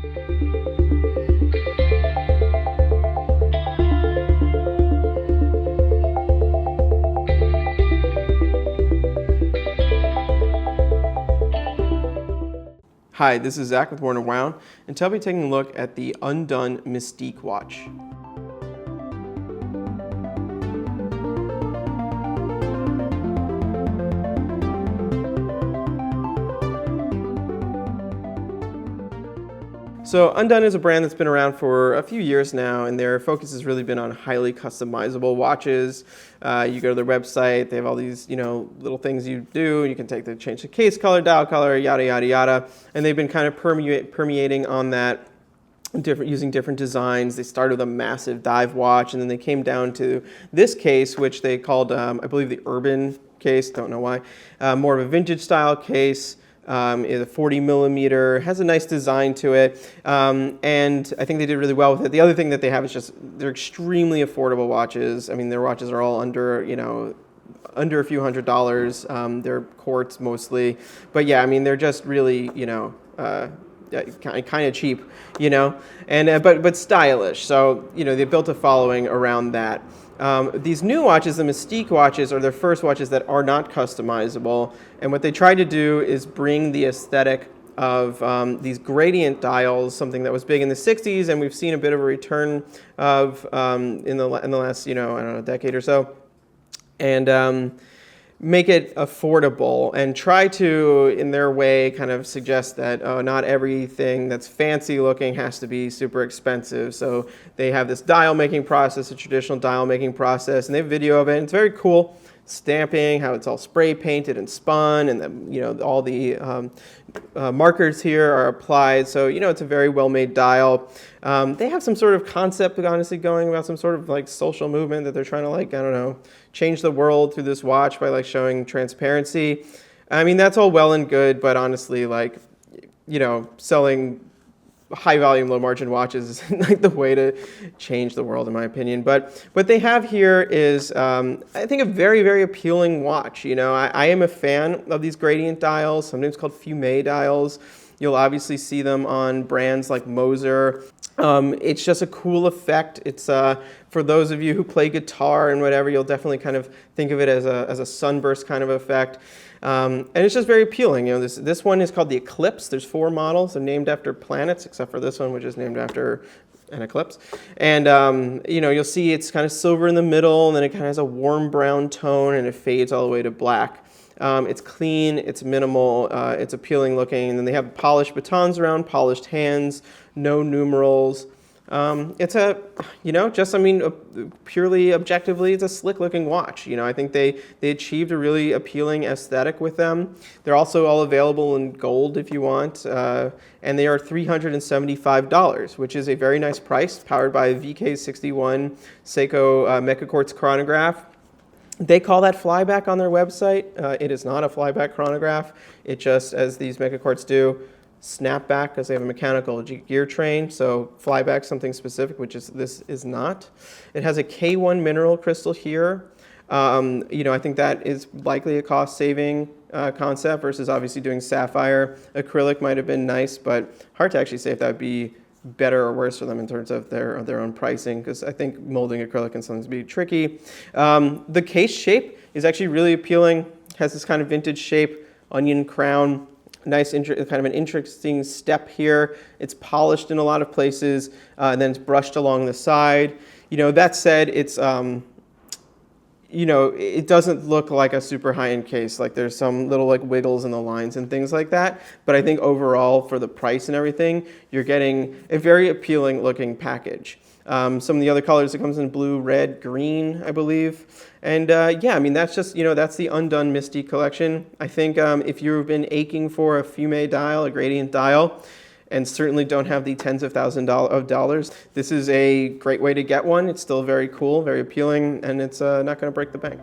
Hi, this is Zach with Warner Wound, and today I'll be taking a look at the Undone Mystique watch. So Undone is a brand that's been around for a few years now, and their focus has really been on highly customizable watches. You go to their website, they have all these, little things you do. You can change the case color, dial color, yada, yada, yada. And they've been kind of permeating on that, using different designs. They started with a massive dive watch, and then they came down to this case, which they called, I believe, the Urban case. Don't know why. More of a vintage style case. Is a 40 millimeter, has a nice design to it, and I think they did really well with it. The other thing that they have is just they're extremely affordable watches. I mean, their watches are all under a few $100s. They're quartz mostly, but yeah, I mean, they're just really kind of cheap, and but stylish. So they built a following around that. These new watches, the Mystique watches, are their first watches that are not customizable. And what they tried to do is bring the aesthetic of these gradient dials, something that was big in the 60s, and we've seen a bit of a return of in the last, I don't know, decade or so. And make it affordable and try to, in their way, kind of suggest that not everything that's fancy looking has to be super expensive. So they have this dial making process, a traditional dial making process, and they have video of it. And it's very cool. Stamping, how it's all spray painted and spun, and all the markers here are applied. So it's a very well made dial. They have some sort of concept, honestly, going about some sort of like social movement that they're trying to I don't know, change the world through this watch by showing transparency. I mean, that's all well and good, but honestly, selling high volume, low margin watches is the way to change the world, in my opinion. But what they have here is, I think, a very, very appealing watch. I am a fan of these gradient dials, sometimes called fume dials. You'll obviously see them on brands like Moser. It's just a cool effect. It's for those of you who play guitar and whatever, you'll definitely kind of think of it as a sunburst kind of effect. And it's just very appealing. This one is called the Eclipse. There's 4 models. They're named after planets, except for this one, which is named after an eclipse. And you'll see it's kind of silver in the middle, and then it kind of has a warm brown tone, and it fades all the way to black. It's clean, it's minimal, it's appealing looking, and then they have polished batons around, polished hands, no numerals. It's purely objectively, it's a slick looking watch. I think they achieved a really appealing aesthetic with them. They're also all available in gold if you want, and they are $375, which is a very nice price, powered by a VK61 Seiko Mecha Quartz chronograph. They call that flyback on their website. It is not a flyback chronograph. It just, as these Mecha Quartz do, snap back because they have a mechanical gear train. So flyback something specific, which this is not. It has a K1 mineral crystal here. I think that is likely a cost-saving concept versus obviously doing sapphire. Acrylic might have been nice, but hard to actually say if that would be better or worse for them in terms of their own pricing, because I think molding acrylic can sometimes be tricky. The case shape is actually really appealing. It has this kind of vintage shape, onion crown, nice kind of an interesting step here. It's polished in a lot of places, and then it's brushed along the side. That said, it's it doesn't look like a super high-end case. There's some little wiggles in the lines and things like that. But I think overall, for the price and everything, you're getting a very appealing looking package. Some of the other colors, it comes in blue, red, green, I believe. And that's just, that's the Undone Mystique Collection. I think if you've been aching for a fume dial, a gradient dial, and certainly don't have the tens of thousands of dollars, this is a great way to get one. It's still very cool, very appealing, and it's not going to break the bank.